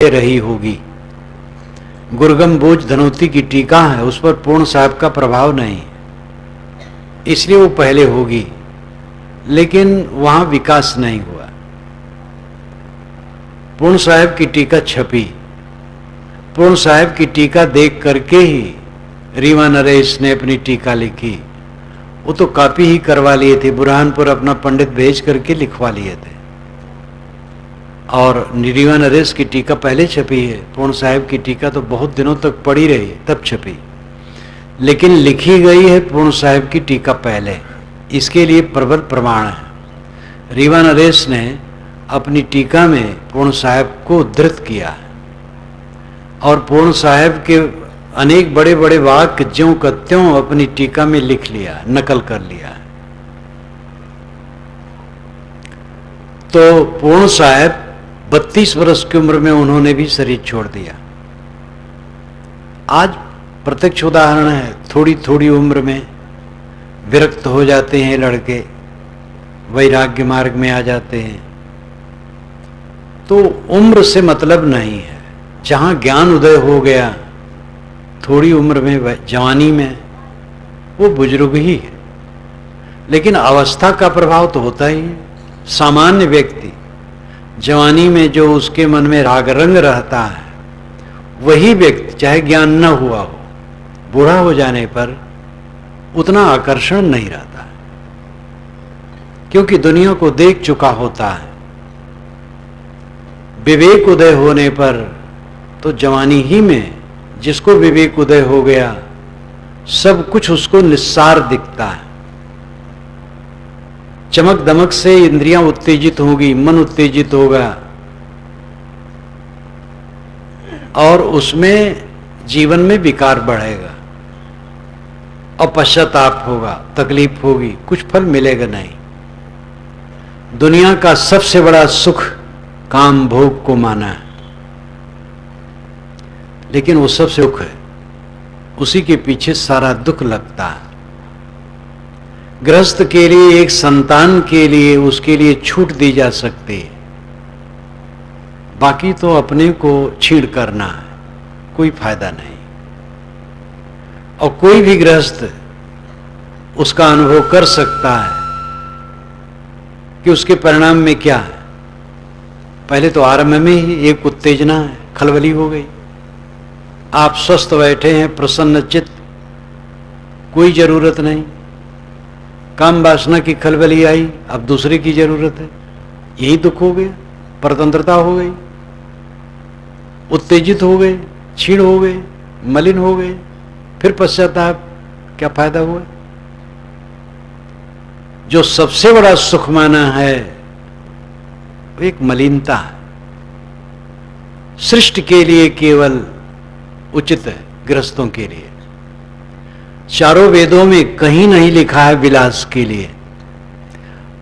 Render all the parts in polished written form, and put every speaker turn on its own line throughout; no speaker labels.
रही होगी। गुरगम बोझ धनौती की टीका है, उस पर पूर्ण साहब का प्रभाव नहीं, इसलिए वो पहले होगी, लेकिन वहां विकास नहीं हुआ। पूर्ण साहब की टीका छपी, पूर्ण साहब की टीका देख करके ही रीवा नरेश ने अपनी टीका लिखी। वो तो कॉपी ही करवा लिए थे, बुरहानपुर अपना पंडित भेज करके लिखवा लिए थे, और रीवा नरेश की टीका पहले छपी है। पूर्ण साहब की टीका तो बहुत दिनों तक पड़ी रही तब छपी, लेकिन लिखी गई है पूर्ण साहब की टीका पहले, इसके लिए प्रबल प्रमाण है। रीवा नरेश ने अपनी टीका में पूर्ण साहब को उद्धृत किया और पूर्ण साहब के अनेक बड़े बड़े वाक्य ज्यों का त्यों अपनी टीका में लिख लिया, नकल कर लिया। तो पूर्ण साहब 32 वर्ष की उम्र में उन्होंने भी शरीर छोड़ दिया। आज प्रत्यक्ष उदाहरण है, थोड़ी थोड़ी उम्र में विरक्त हो जाते हैं लड़के, वैराग्य मार्ग में आ जाते हैं। तो उम्र से मतलब नहीं है, जहां ज्ञान उदय हो गया थोड़ी उम्र में, जवानी में, वो बुजुर्ग ही है। लेकिन अवस्था का प्रभाव तो होता ही है। सामान्य व्यक्ति जवानी में जो उसके मन में राग रंग रहता है, वही व्यक्ति चाहे ज्ञान न हुआ हो, बूढ़ा हो जाने पर उतना आकर्षण नहीं रहता, क्योंकि दुनिया को देख चुका होता है। विवेक उदय होने पर तो जवानी ही में जिसको विवेक उदय हो गया, सब कुछ उसको निस्सार दिखता है। चमक दमक से इंद्रियां उत्तेजित होगी, मन उत्तेजित होगा, और उसमें जीवन में विकार बढ़ेगा और पश्चाताप होगा, तकलीफ होगी, कुछ फल मिलेगा नहीं। दुनिया का सबसे बड़ा सुख काम भोग को माना है, लेकिन वो सबसे सुख है, उसी के पीछे सारा दुख लगता है। गृहस्थ के लिए, एक संतान के लिए, उसके लिए छूट दी जा सकती है, बाकी तो अपने को छीड़ करना है, कोई फायदा नहीं। और कोई भी गृहस्थ उसका अनुभव कर सकता है कि उसके परिणाम में क्या है। पहले तो आरंभ में ही एक उत्तेजना है, खलबली हो गई, आप स्वस्थ बैठे हैं, प्रसन्न चित्त, कोई जरूरत नहीं, काम वासना की खलबली आई, अब दूसरे की जरूरत है, यही दुख हो गया, परतंत्रता हो गई, उत्तेजित हो गए, क्षीण हो गए, मलिन हो गए, फिर पश्चाताप, क्या फायदा हुआ। जो सबसे बड़ा सुख माना है वो एक मलिनता है, सृष्टि के लिए केवल उचित है, गृहस्थों के लिए। चारों वेदों में कहीं नहीं लिखा है विलास के लिए,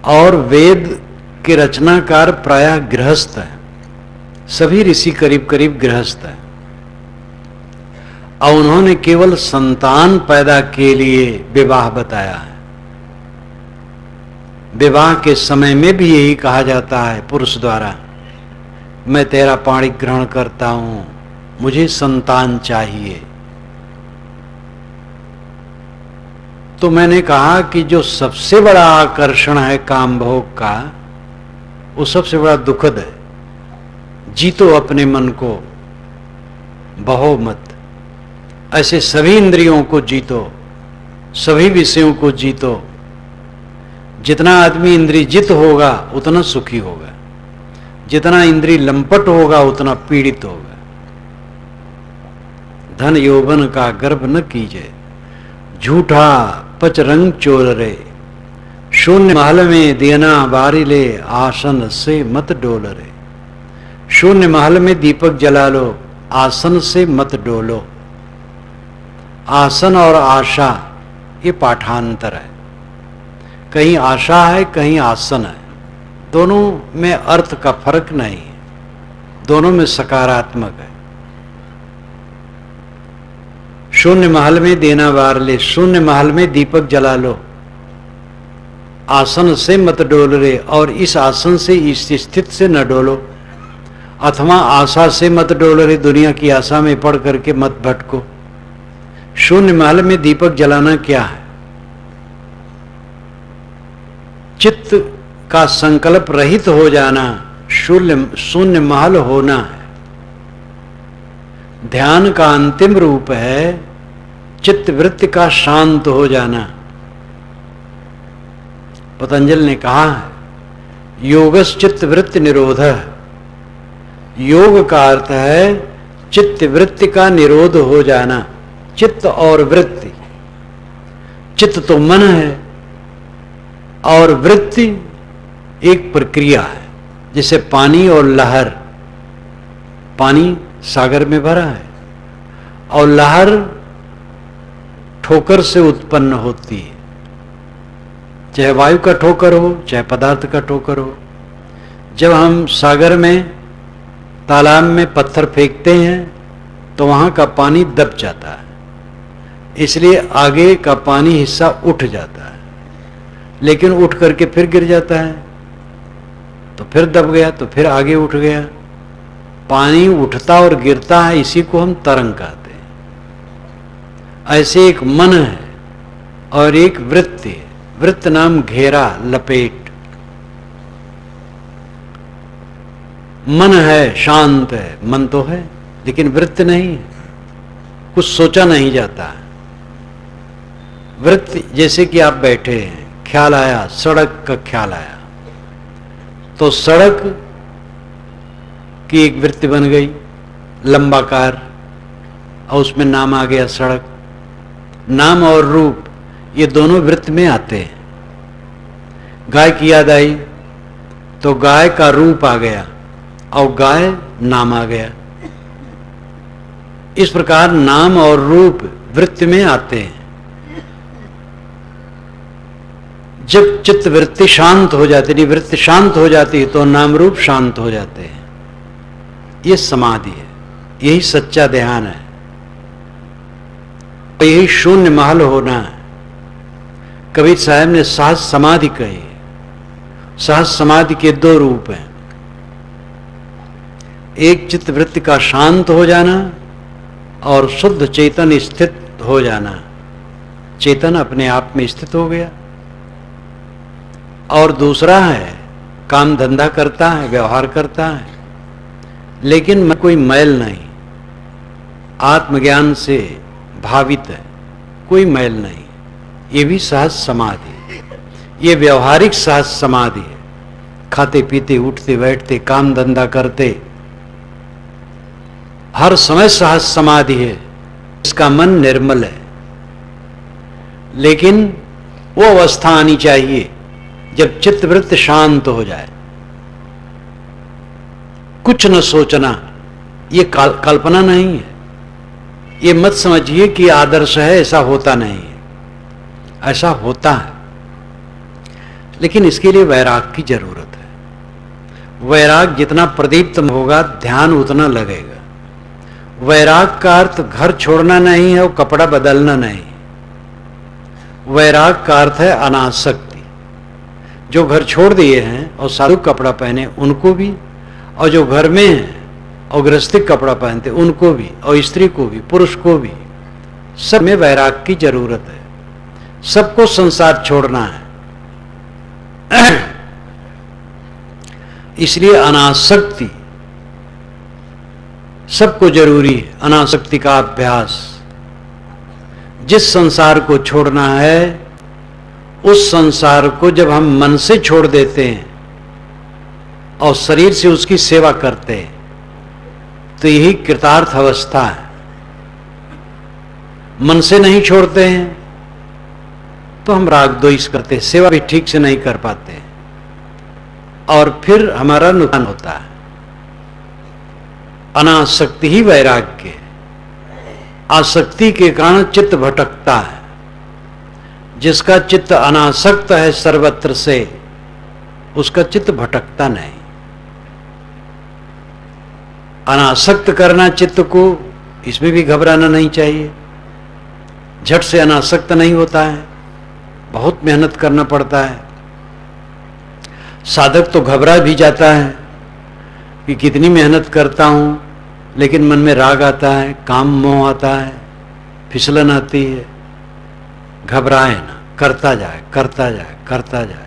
और वेद के रचनाकार प्रायः गृहस्थ है, सभी ऋषि करीब करीब गृहस्थ है, और उन्होंने केवल संतान पैदा के लिए विवाह बताया है। विवाह के समय में भी यही कहा जाता है पुरुष द्वारा, मैं तेरा पाणी ग्रहण करता हूं, मुझे संतान चाहिए। तो मैंने कहा कि जो सबसे बड़ा आकर्षण है काम भोग का, वो सबसे बड़ा दुखद है। जीतो अपने मन को, बहो मत। ऐसे सभी इंद्रियों को जीतो, सभी विषयों को जीतो। जितना आदमी इंद्रिय जित होगा उतना सुखी होगा, जितना इंद्रिय लंपट होगा उतना पीड़ित होगा। धन यौवन का गर्भ न कीजिए, झूठा पच रंग चोर रे। शून्य महल में दियना बारी ले, आसन से मत डोल रे। शून्य महल में दीपक जला लो, आसन से मत डोलो। आसन और आशा ये पाठांतर है, कहीं आशा है कहीं आसन है, दोनों में अर्थ का फर्क नहीं है, दोनों में सकारात्मक है। शून्य महल में देना बार ले, शून्य महल में दीपक जला लो, आसन से मत डोल रे, और इस आसन से इस स्थिति से न डोलो। अथवा आशा से मत डोल रही, दुनिया की आशा में पड़ करके मत भटको। शून्य महल में दीपक जलाना क्या है? चित्त का संकल्प रहित हो जाना शून्य महल होना है। ध्यान का अंतिम रूप है चित्त वृत्ति का शांत हो जाना। पतंजलि ने कहा है योगस चित्त वृत्ति निरोधः। योग का अर्थ है चित्त वृत्ति का निरोध हो जाना। चित्त और वृत्ति, चित्त तो मन है और वृत्ति एक प्रक्रिया है। जैसे पानी और लहर, पानी सागर में भरा है और लहर ठोकर से उत्पन्न होती है, चाहे वायु का ठोकर हो चाहे पदार्थ का ठोकर हो। जब हम सागर में तालाब में पत्थर फेंकते हैं तो वहां का पानी दब जाता है, इसलिए आगे का पानी हिस्सा उठ जाता है, लेकिन उठ करके फिर गिर जाता है, तो फिर दब गया तो फिर आगे उठ गया। पानी उठता और गिरता है, इसी को हम तरंग कहते हैं। ऐसे एक मन है और एक वृत्ति है। वृत्त नाम घेरा, लपेट। मन है, शांत है, मन तो है लेकिन वृत्त नहीं है, कुछ सोचा नहीं जाता है। वृत्ति जैसे कि आप बैठे हैं, ख्याल आया, सड़क का ख्याल आया तो सड़क की एक वृत्ति बन गई, लंबा कार, और उसमें नाम आ गया सड़क। नाम और रूप ये दोनों वृत्त में आते हैं। गाय की याद आई तो गाय का रूप आ गया और गाय नाम आ गया। इस प्रकार नाम और रूप वृत्त में आते हैं। जब चित्त वृत्ति शांत हो जाती है, वृत्ति शांत हो जाती है तो नाम रूप शांत हो जाते हैं। ये समाधि है, यही सच्चा ध्यान है, यही शून्य महल होना है। कबीर साहब ने सहज समाधि कही। सहज समाधि के दो रूप हैं, एक चित्त वृत्ति का शांत हो जाना और शुद्ध चेतन स्थित हो जाना। चेतन अपने आप में स्थित हो गया। और दूसरा है काम धंधा करता है, व्यवहार करता है, लेकिन मैं कोई मैल नहीं, आत्मज्ञान से भावित है, कोई मैल नहीं। ये भी सहज समाधि है। ये व्यवहारिक सहज समाधि है। खाते पीते उठते बैठते काम धंधा करते हर समय सहज समाधि है। इसका मन निर्मल है। लेकिन वो अवस्था आनी चाहिए जब चित्तवृत्त शांत हो जाए, कुछ न सोचना। ये कल्पना नहीं है। ये मत समझिए कि आदर्श है, ऐसा होता नहीं है, ऐसा होता है। लेकिन इसके लिए वैराग की जरूरत है। वैराग जितना प्रदीप्त होगा ध्यान उतना लगेगा। वैराग का अर्थ घर छोड़ना नहीं है और कपड़ा बदलना नहीं। वैराग का अर्थ है अनासक्ति। जो घर छोड़ दिए हैं और साधु कपड़ा पहने उनको भी, और जो घर में हैं और गृहस्थी कपड़ा पहनते उनको भी, और स्त्री को भी, पुरुष को भी, सब में वैराग की जरूरत है। सबको संसार छोड़ना है। इसलिए अनासक्ति सबको जरूरी है। अनासक्ति का अभ्यास। जिस संसार को छोड़ना है उस संसार को जब हम मन से छोड़ देते हैं और शरीर से उसकी सेवा करते हैं तो यही कृतार्थ अवस्था है। मन से नहीं छोड़ते हैं तो हम राग द्वेष करते हैं, सेवा भी ठीक से नहीं कर पाते और फिर हमारा नुकसान होता है। अनासक्ति ही वैराग्य है। आसक्ति के कारण चित्त भटकता है। जिसका चित्त अनासक्त है सर्वत्र से, उसका चित्त भटकता नहीं। अनासक्त करना चित्त को, इसमें भी घबराना नहीं चाहिए। झट से अनासक्त नहीं होता है, बहुत मेहनत करना पड़ता है। साधक तो घबरा भी जाता है, कि कितनी मेहनत करता हूं लेकिन मन में राग आता है, काम मोह आता है, फिसलन आती है। घबराए ना, करता जाए करता जाए करता जाए,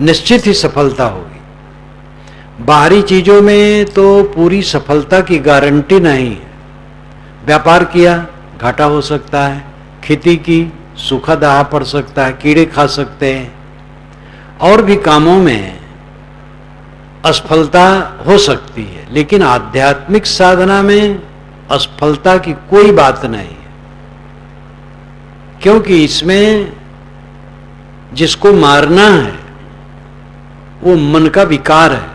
निश्चित ही सफलता होगी। बाहरी चीजों में तो पूरी सफलता की गारंटी नहीं है। व्यापार किया घाटा हो सकता है, खेती की सूखा दाहा पड़ सकता है, कीड़े खा सकते हैं, और भी कामों में असफलता हो सकती है। लेकिन आध्यात्मिक साधना में असफलता की कोई बात नहीं है, क्योंकि इसमें जिसको मारना है वो मन का विकार है।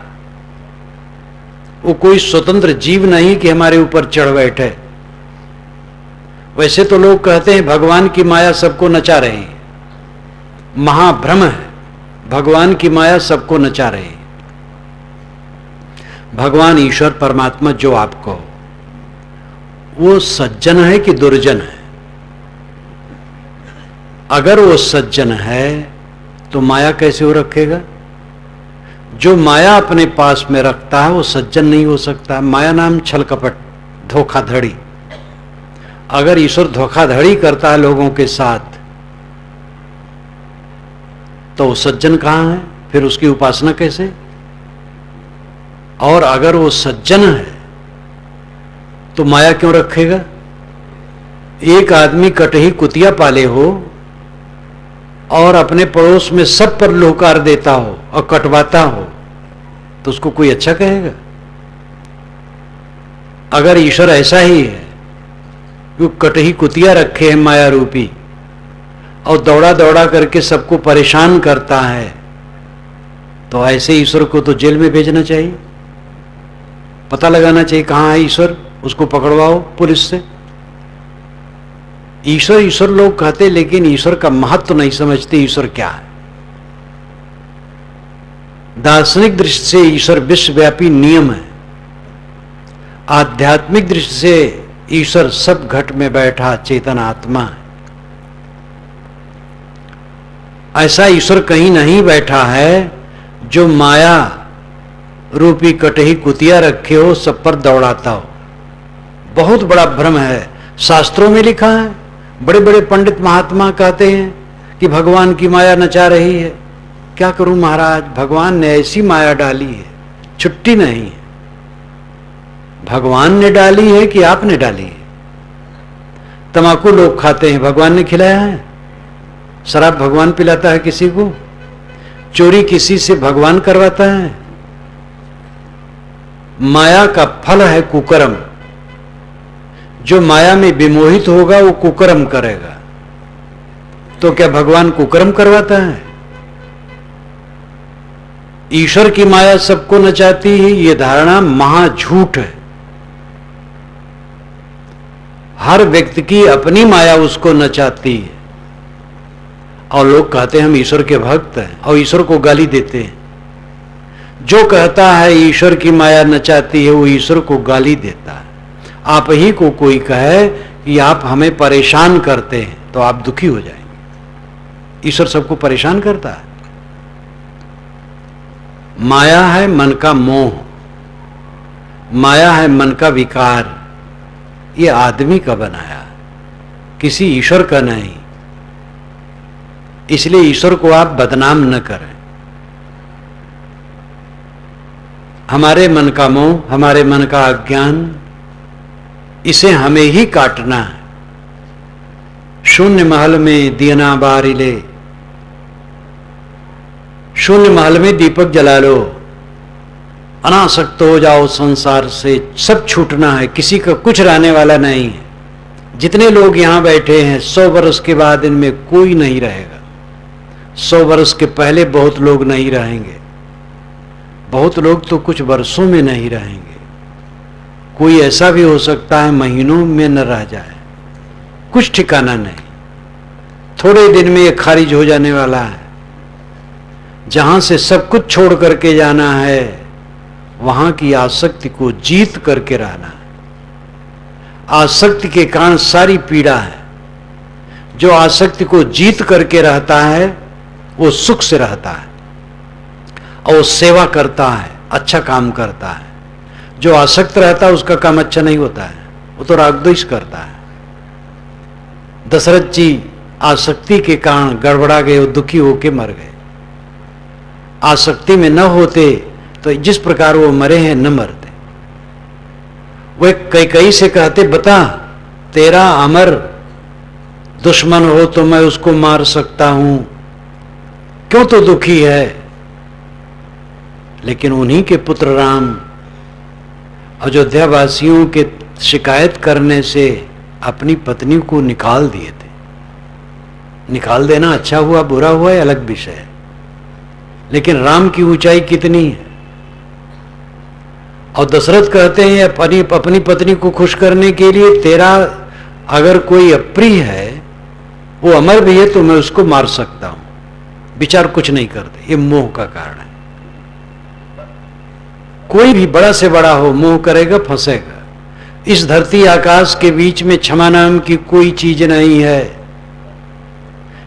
वो कोई स्वतंत्र जीव नहीं कि हमारे ऊपर चढ़ बैठे। वैसे तो लोग कहते हैं भगवान की माया सबको नचा रही है। महाभ्रम है, भगवान की माया सबको नचा रही है। भगवान ईश्वर परमात्मा जो आपको, वो सज्जन है कि दुर्जन है? अगर वो सज्जन है तो माया कैसे हो रखेगा? जो माया अपने पास में रखता है वो सज्जन नहीं हो सकता। माया नाम छल कपट, धोखाधड़ी। अगर ईश्वर धोखाधड़ी करता है लोगों के साथ तो वो सज्जन कहां है? फिर उसकी उपासना कैसे? और अगर वो सज्जन है तो माया क्यों रखेगा? एक आदमी कटही कुतिया पाले हो और अपने पड़ोस में सब पर लोहकार देता हो और कटवाता हो तो उसको कोई अच्छा कहेगा? अगर ईश्वर ऐसा ही है, वो कटही कुतिया रखे हैं माया रूपी और दौड़ा दौड़ा करके सबको परेशान करता है, तो ऐसे ईश्वर को तो जेल में भेजना चाहिए। पता लगाना चाहिए कहां है ईश्वर, उसको पकड़वाओ पुलिस से। ईश्वर ईश्वर लोग कहते, लेकिन ईश्वर का महत्व नहीं समझते। ईश्वर क्या है? दार्शनिक दृष्टि से ईश्वर विश्वव्यापी नियम है। आध्यात्मिक दृष्टि से ईश्वर सब घट में बैठा चेतन आत्मा है। ऐसा ईश्वर कहीं नहीं बैठा है जो माया रूपी कटही कुतिया रखे हो, सब पर दौड़ाता हो। बहुत बड़ा भ्रम है। शास्त्रों में लिखा है, बड़े बड़े पंडित महात्मा कहते हैं कि भगवान की माया नचा रही है। क्या करूं महाराज, भगवान ने ऐसी माया डाली है, छुट्टी नहीं है। भगवान ने डाली है कि आपने डाली है? तंबाकू लोग खाते हैं, भगवान ने खिलाया है? शराब भगवान पिलाता है किसी को? चोरी किसी से भगवान करवाता है? माया का फल है कुकर्म। जो माया में विमोहित होगा वो कुकर्म करेगा। तो क्या भगवान कुकर्म करवाता है? ईश्वर की माया सबको नचाती है, यह धारणा महाझूठ है। हर व्यक्ति की अपनी माया उसको नचाती है। और लोग कहते हैं हम ईश्वर के भक्त हैं और ईश्वर को गाली देते हैं। जो कहता है ईश्वर की माया नचाती है वो ईश्वर को गाली देता है। आप ही को कोई कहे कि आप हमें परेशान करते हैं तो आप दुखी हो जाएंगे। ईश्वर सबको परेशान करता है। माया है मन का मोह, माया है मन का विकार। ये आदमी का बनाया, किसी ईश्वर का नहीं। इसलिए ईश्वर को आप बदनाम न करें। हमारे मन का मोह, हमारे मन का अज्ञान, इसे हमें ही काटना है। शून्य महल में दियना बारिले, शून्य महल में दीपक जला लो, अनासक्त हो जाओ संसार से। सब छूटना है, किसी का कुछ रहने वाला नहीं है। जितने लोग यहां बैठे हैं 100 वर्ष के बाद इनमें कोई नहीं रहेगा। 100 वर्ष के पहले बहुत लोग नहीं रहेंगे, बहुत लोग तो कुछ वर्षों में नहीं रहेंगे। कोई ऐसा भी हो सकता है महीनों में न रह जाए, कुछ ठिकाना नहीं। थोड़े दिन में ये खारिज हो जाने वाला है। जहां से सब कुछ छोड़ करके जाना है, वहां की आसक्ति को जीत करके रहना है। आसक्ति के कारण सारी पीड़ा है। जो आसक्ति को जीत करके रहता है वो सुख से रहता है और वो सेवा करता है, अच्छा काम करता है, जो आसक्त रहता है उसका काम अच्छा नहीं होता है, वो तो राग द्वेष करता है। दशरथ जी आसक्ति के कारण गड़बड़ा गए, वो दुखी होके मर गए। आसक्ति में न होते तो जिस प्रकार वो मरे हैं न मरते। वो कई से कहते, बता तेरा अमर दुश्मन हो तो मैं उसको मार सकता हूं, क्यों तो दुखी है। लेकिन उन्हीं के पुत्र राम अयोध्या वासियों के शिकायत करने से अपनी पत्नी को निकाल दिए थे। निकाल देना अच्छा हुआ बुरा हुआ है अलग विषय है, लेकिन राम की ऊंचाई कितनी है। और दशरथ कहते हैं अपनी पत्नी को खुश करने के लिए, तेरा अगर कोई अप्रिय है वो अमर भी है तो मैं उसको मार सकता हूं। विचार कुछ नहीं करते, ये मोह का कारण है। कोई भी बड़ा से बड़ा हो, मोह करेगा फंसेगा। इस धरती आकाश के बीच में क्षमा नाम की कोई चीज नहीं है।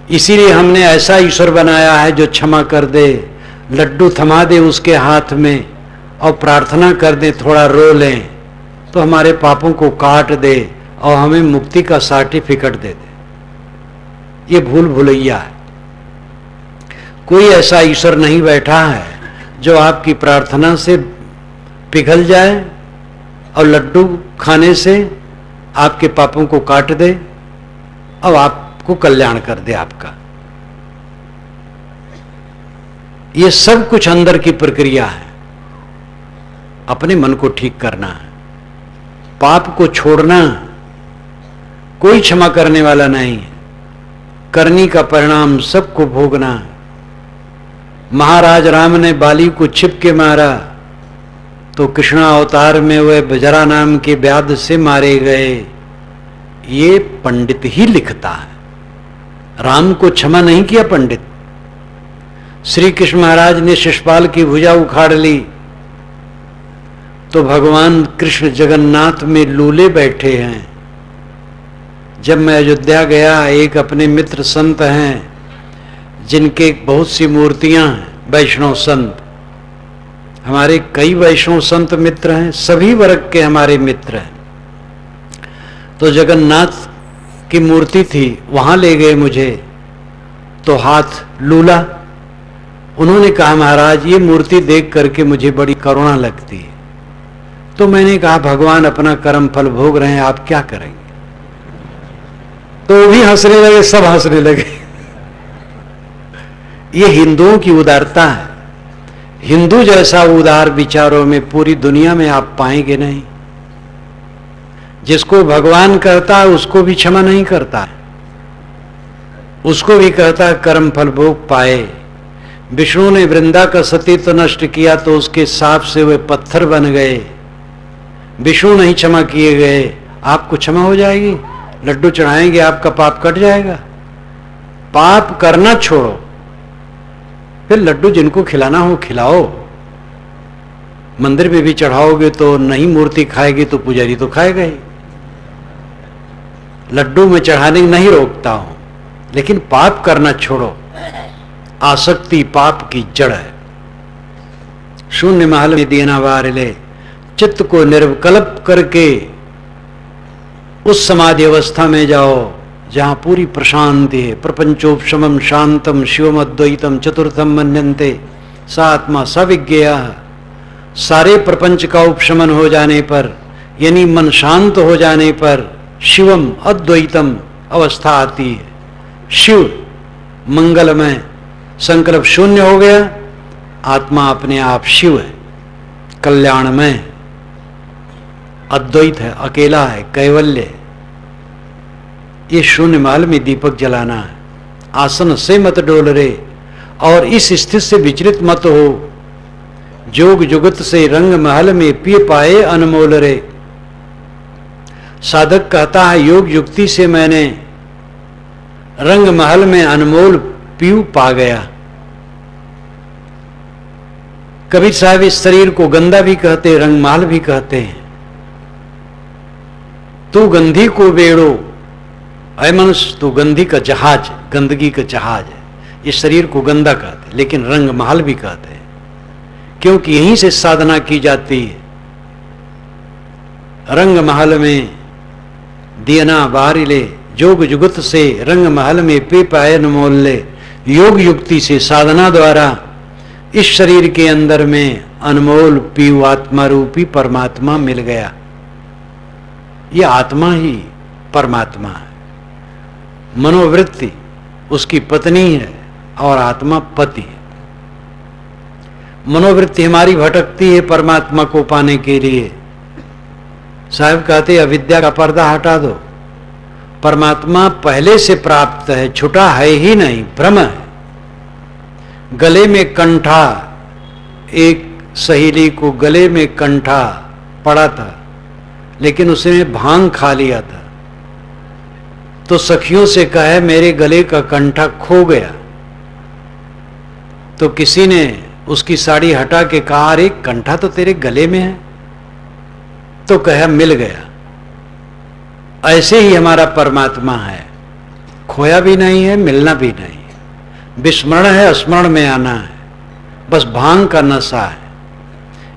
इसीलिए हमने ऐसा ईश्वर बनाया है जो क्षमा कर दे, लड्डू थमा दे उसके हाथ में और प्रार्थना कर दे, थोड़ा रो लें तो हमारे पापों को काट दे और हमें मुक्ति का सर्टिफिकेट दे दे। ये भूल भुलैया है। कोई ऐसा ईश्वर नहीं बैठा है जो आपकी प्रार्थना से पिघल जाए और लड्डू खाने से आपके पापों को काट दे और आपको कल्याण कर दे आपका। ये सब कुछ अंदर की प्रक्रिया है। अपने मन को ठीक करना है, पाप को छोड़ना। कोई क्षमा करने वाला नहीं है, करनी का परिणाम सबको भोगना है। महाराज राम ने बाली को छिप के मारा तो कृष्णा अवतार में वह बजरा नाम के व्याध से मारे गए। ये पंडित ही लिखता है। राम को क्षमा नहीं किया पंडित। श्री कृष्ण महाराज ने शिशुपाल की भुजा उखाड़ ली तो भगवान कृष्ण जगन्नाथ में लूले बैठे हैं। जब मैं अयोध्या गया, एक अपने मित्र संत हैं जिनके बहुत सी मूर्तियां हैं, वैष्णव संत। हमारे कई वैष्णव संत मित्र हैं, सभी वर्ग के हमारे मित्र हैं। तो जगन्नाथ की मूर्ति थी, वहां ले गए मुझे, तो हाथ लूला। उन्होंने कहा महाराज ये मूर्ति देख करके मुझे बड़ी करुणा लगती है। तो मैंने कहा भगवान अपना कर्म फल भोग रहे हैं, आप क्या करेंगे। तो वो भी हंसने लगे, सब हंसने लगे। ये हिंदुओं की उदारता है। हिंदू जैसा उदार विचारों में पूरी दुनिया में आप पाएंगे नहीं। जिसको भगवान करता है उसको भी क्षमा नहीं करता है, उसको भी कहता है कर्म फल भोग पाए। विष्णु ने वृंदा का सतीत्व नष्ट किया तो उसके साप से वे पत्थर बन गए। विष्णु नहीं क्षमा किए गए, आपको क्षमा हो जाएगी। लड्डू चढ़ाएंगे आपका पाप कट जाएगा। पाप करना छोड़ो, फिर लड्डू जिनको खिलाना हो खिलाओ। मंदिर में भी चढ़ाओगे तो नहीं मूर्ति खाएगी तो पुजारी तो खाएगा ही। लड्डू में चढ़ाने नहीं रोकता हूं, लेकिन पाप करना छोड़ो। आसक्ति पाप की जड़ है। शून्य महल में देना वार ले, चित्त को निर्विकल्प करके उस समाधि अवस्था में जाओ जहां पूरी प्रशांति है। प्रपंचोपशमम शांतम शिवम अद्वैतम चतुर्थम मन्यन्ते सा आत्मा सविज्ञेय। सारे प्रपंच का उपशमन हो जाने पर, यानी मन शांत हो जाने पर शिवम अद्वैतम अवस्था आती है। शिव मंगलमय, संकल्प शून्य हो गया, आत्मा अपने आप शिव है, कल्याणमय, अद्वैत है, अकेला है, कैवल्य है। ये शून्य महल में दीपक जलाना है। आसन से मत डोल रे, और इस स्थिति से विचलित मत हो। जोग जुगत से रंग महल में पिय पाए अनमोल रे। साधक कहता है योग युक्ति से मैंने रंग महल में अनमोल पीऊ पा गया। कबीर साहब इस शरीर को गंदा भी कहते, रंग महल भी कहते हैं। तू गंधी को बेड़ो, अय मनुष्य तू गंधी का जहाज, गंदगी का जहाज है। इस शरीर को गंदा कहते, लेकिन रंग महल भी कहते हैं। क्योंकि यहीं से साधना की जाती है। रंग महल में दियना बारिले, जोग जुगत से रंग महल में पे पाए अनमोल ले। योग युक्ति से साधना द्वारा इस शरीर के अंदर में अनमोल पीयू आत्मा रूपी परमात्मा मिल गया। ये आत्मा ही परमात्मा है। मनोवृत्ति उसकी पत्नी है और आत्मा पति है। मनोवृत्ति हमारी भटकती है परमात्मा को पाने के लिए। साहब कहते अविद्या का पर्दा हटा दो, परमात्मा पहले से प्राप्त है, छुटा है ही नहीं, भ्रम है। गले में कंठा, एक सहेली को गले में कंठा पड़ा था, लेकिन उसने भांग खा लिया था, तो सखियों से कहे मेरे गले का कंठा खो गया। तो किसी ने उसकी साड़ी हटा के कहा अरे कंठा तो तेरे गले में है, तो कहा मिल गया। ऐसे ही हमारा परमात्मा है, खोया भी नहीं है, मिलना भी नहीं है। विस्मरण है, स्मरण में आना है, बस भांग का नशा है।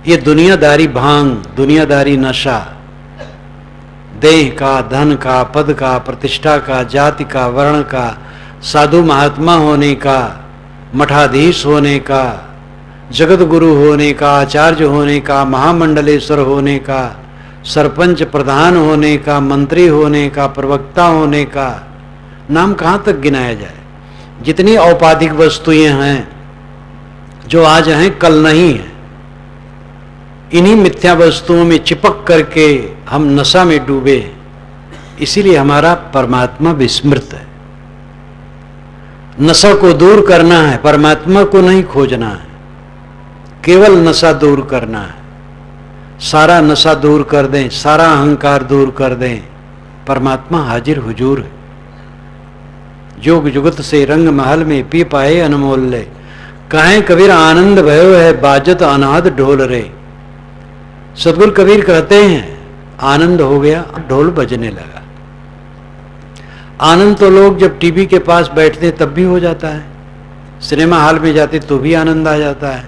ये दुनियादारी भांग, दुनियादारी नशा, देह का, धन का, पद का, प्रतिष्ठा का, जाति का, वर्ण का, साधु महात्मा होने का, मठाधीश होने का, जगत गुरु होने का, आचार्य होने का, महामंडलेश्वर होने का, सरपंच प्रधान होने का, मंत्री होने का, प्रवक्ता होने का, नाम कहाँ तक गिनाया जाए। जितनी औपाधिक वस्तुएं हैं जो आज हैं कल नहीं है, इन्हीं मिथ्या वस्तुओं में चिपक करके हम नशा में डूबे। इसीलिए हमारा परमात्मा विस्मृत है। नशा को दूर करना है, परमात्मा को नहीं खोजना है, केवल नशा दूर करना है। सारा नशा दूर कर दें, सारा अहंकार दूर कर दें, परमात्मा हाजिर हुजूर है। जोग जुगत से रंग महल में पी पाए अनमोल ले। कहें कबीर आनंद भयो है बाजत अनाद ढोल रे। सदगुरु कबीर कहते हैं आनंद हो गया, ढोल बजने लगा। आनंद तो लोग जब टीवी के पास बैठते तब भी हो जाता है, सिनेमा हॉल में जाते तो भी आनंद आ जाता है,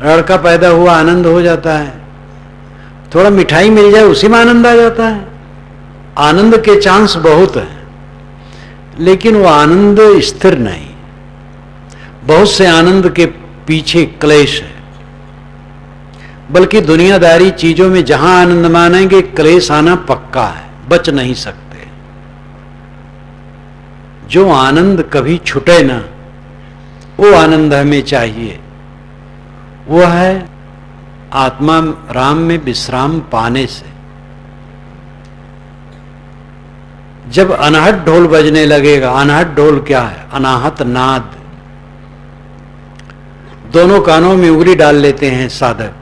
लड़का पैदा हुआ आनंद हो जाता है, थोड़ा मिठाई मिल जाए उसी में आनंद आ जाता है। आनंद के चांस बहुत हैं, लेकिन वो आनंद स्थिर नहीं। बहुत से आनंद के पीछे क्लेश है, बल्कि दुनियादारी चीजों में जहां आनंद मानेंगे क्लेश आना पक्का है, बच नहीं सकते। जो आनंद कभी छूटे ना, वो आनंद हमें चाहिए। वो है आत्मा राम में विश्राम पाने से। जब अनाहत ढोल बजने लगेगा, अनाहत ढोल क्या है? अनाहत नाद। दोनों कानों में उंगली डाल लेते हैं साधक,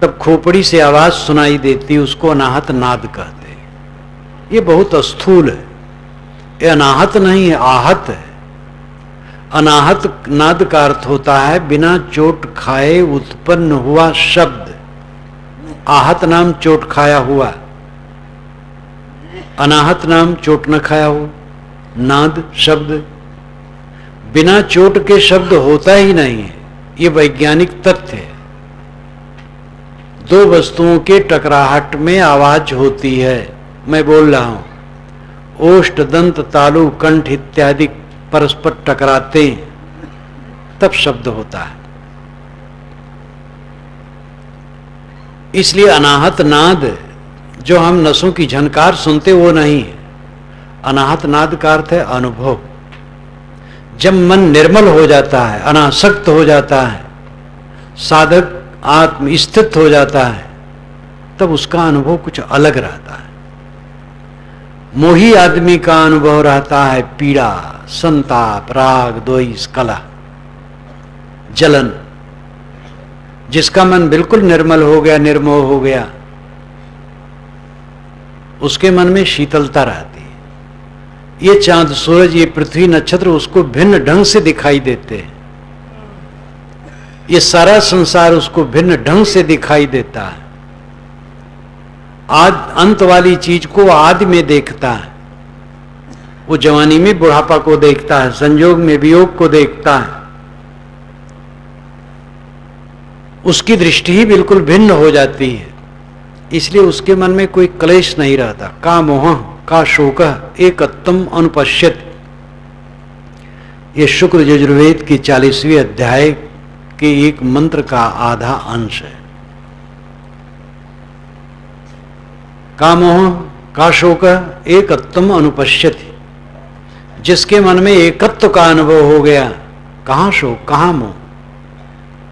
तब खोपड़ी से आवाज सुनाई देती, उसको अनाहत नाद कहते हैं। ये बहुत स्थूल है, ये अनाहत नहीं है, आहत है। अनाहत नाद का अर्थ होता है बिना चोट खाए उत्पन्न हुआ शब्द। आहत नाम चोट खाया हुआ, अनाहत नाम चोट न खाया हो। नाद शब्द बिना चोट के शब्द होता ही नहीं है, ये वैज्ञानिक तथ्य है। दो वस्तुओं के टकराहट में आवाज होती है। मैं बोल रहा हूं, ओष्ठ दंत तालु कंठ इत्यादि परस्पर टकराते हैं, तब शब्द होता है। इसलिए अनाहत नाद जो हम नसों की झनकार सुनते वो नहीं है। अनाहत नाद का अर्थ है अनुभव। जब मन निर्मल हो जाता है, अनासक्त हो जाता है, साधक आत्म स्थित हो जाता है, तब उसका अनुभव कुछ अलग रहता है। मोही आदमी का अनुभव रहता है पीड़ा, संताप, राग, द्वेष, कलह, जलन। जिसका मन बिल्कुल निर्मल हो गया, निर्मोह हो गया, उसके मन में शीतलता रहती है। ये चांद सूरज, ये पृथ्वी नक्षत्र उसको भिन्न ढंग से दिखाई देते हैं। ये सारा संसार उसको भिन्न ढंग से दिखाई देता है। आज अंत वाली चीज को आदि में देखता है। वो जवानी में बुढ़ापा को देखता है, संयोग में वियोग को देखता है। उसकी दृष्टि ही बिल्कुल भिन्न हो जाती है, इसलिए उसके मन में कोई क्लेश नहीं रहता। का मोह का शोक एकत्वम अनुपश्यत, ये शुक्ल यजुर्वेद की 40वीं अध्याय के एक मंत्र का आधा अंश है। का मोह का शोक एकत्वम अनुपश्यति, जिसके मन में एकत्व का अनुभव हो गया, कहां शोक कहां मोह,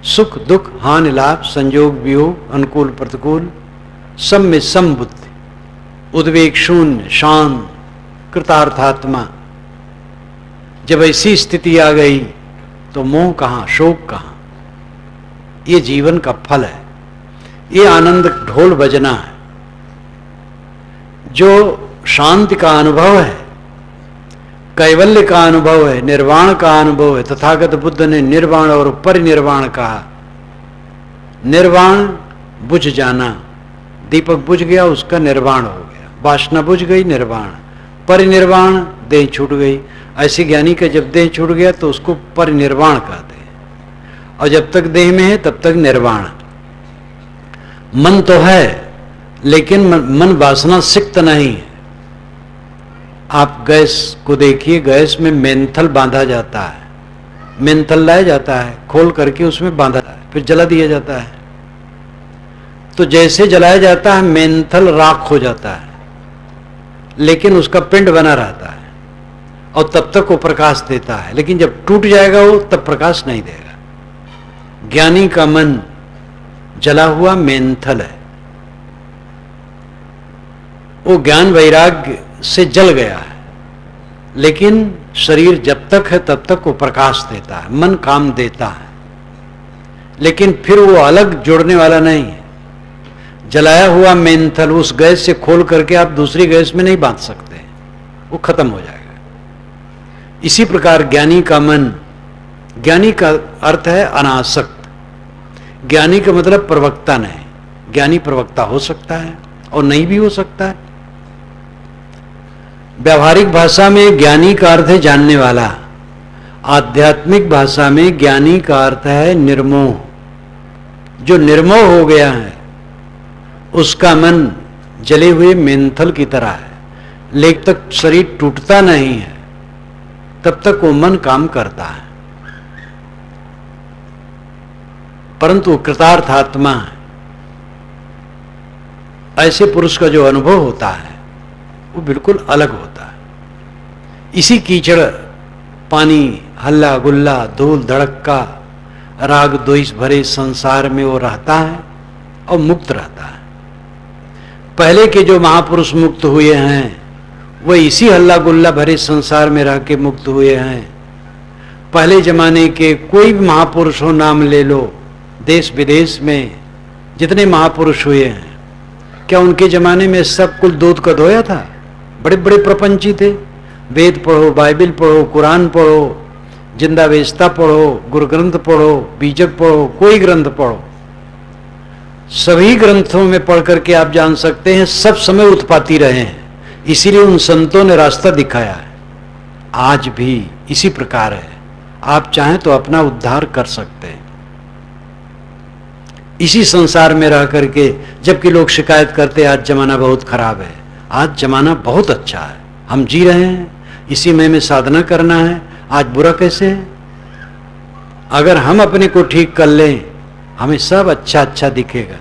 सुख दुख हानि लाभ संयोग वियोग अनुकूल प्रतिकूल सब में सम बुद्धि, उद्वेग शून्य शांत कृतार्थात्मा। जब ऐसी स्थिति आ गई तो मोह कहां शोक कहां। ये जीवन का फल है, ये आनंद ढोल बजना है। जो शांति का अनुभव है, कैवल्य का अनुभव है, निर्वाण का अनुभव है। तथागत बुद्ध ने निर्वाण और परिनिर्वाण कहा। निर्वाण बुझ जाना, दीपक बुझ गया उसका निर्वाण हो गया, वासना बुझ गई निर्वाण। परिनिर्वाण देह छूट गई। ऐसे ज्ञानी का जब देह छूट गया तो उसको परिनिर्वाण कहते हैं, और जब तक देह में है तब तक निर्वाण। मन तो है लेकिन मन वासना सिक्त नहीं है। आप गैस को देखिए, गैस में मेंथल बांधा जाता है, मेंथल लाया जाता है, खोल करके उसमें बांधा जाता है, फिर जला दिया जाता है। तो जैसे जलाया जाता है मेंथल राख हो जाता है, लेकिन उसका पिंड बना रहता है और तब तक वो प्रकाश देता है। लेकिन जब टूट जाएगा वो तब प्रकाश नहीं देगा। ज्ञानी का मन जला हुआ मेंथल है, वो ज्ञान वैराग्य से जल गया है, लेकिन शरीर जब तक है तब तक वो प्रकाश देता है, मन काम देता है, लेकिन फिर वो अलग जोड़ने वाला नहीं है। जलाया हुआ मेंथल उस गैस से खोल करके आप दूसरी गैस में नहीं बांध सकते, वो खत्म हो जाएगा। इसी प्रकार ज्ञानी का मन, ज्ञानी का अर्थ है अनासक्त। ज्ञानी का मतलब प्रवक्ता नहीं। ज्ञानी प्रवक्ता हो सकता है और नहीं भी हो सकता है। व्यावहारिक भाषा में ज्ञानी का अर्थ है जानने वाला, आध्यात्मिक भाषा में ज्ञानी का अर्थ है निर्मोह। जो निर्मोह हो गया है उसका मन जले हुए मेंथल की तरह है, लेकिन तक शरीर टूटता नहीं है तब तक वो मन काम करता है, परंतु कृतार्थ आत्मा है। ऐसे पुरुष का जो अनुभव होता है वो बिल्कुल अलग होता है। इसी कीचड़ पानी हल्ला गुल्ला धूल धड़क्का राग द्वेष भरे संसार में वो रहता है और मुक्त रहता है। पहले के जो महापुरुष मुक्त हुए हैं वह इसी हल्ला गुल्ला भरे संसार में रह के मुक्त हुए हैं। पहले जमाने के कोई भी महापुरुष हो, नाम ले लो, देश विदेश में जितने महापुरुष हुए हैं, क्या उनके जमाने में सब कुल दूध का धोया था? बड़े बड़े प्रपंची थे। वेद पढ़ो, बाइबल पढ़ो, कुरान पढ़ो, जिंदा वेस्ता पढ़ो, गुरु ग्रंथ पढ़ो, बीजक पढ़ो, कोई ग्रंथ पढ़ो, सभी ग्रंथों में पढ़ करके आप जान सकते हैं सब समय उत्पाती रहे हैं। इसीलिए उन संतों ने रास्ता दिखाया है। आज भी इसी प्रकार है, आप चाहें तो अपना उद्धार कर सकते हैं इसी संसार में रह करके। जबकि लोग शिकायत करते हैं आज जमाना बहुत खराब है, आज जमाना बहुत अच्छा है, हम जी रहे हैं, इसी में साधना करना है, आज बुरा कैसे है? अगर हम अपने को ठीक कर लें हमें सब अच्छा अच्छा दिखेगा।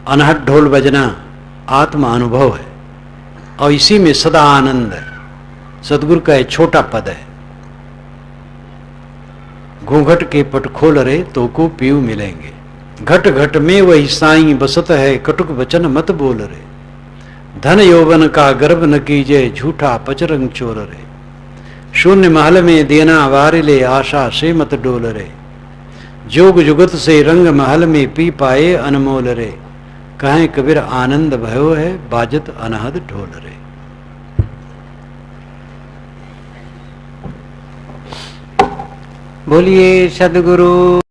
अनहद ढोल बजना आत्मा अनुभव है और इसी में सदा आनंद है। सदगुरु का एक छोटा पद है, घूंघट के पट खोल रे तो को पीऊ मिलेंगे, घट घट में वही साईं बसत है, कटुक वचन मत बोल रे, धन यौवन का गर्भ न कीजे, झूठा पचरंग चोर रे, शून्य महल में देना वार ले, आशा से मत डोल रे, जोग जुगत से रंग महल में पी पाए अनमोल रे, कहें कबीर आनंद भयो है, बाजत अनहद ढोल रे।
बोलिए सद्गुरु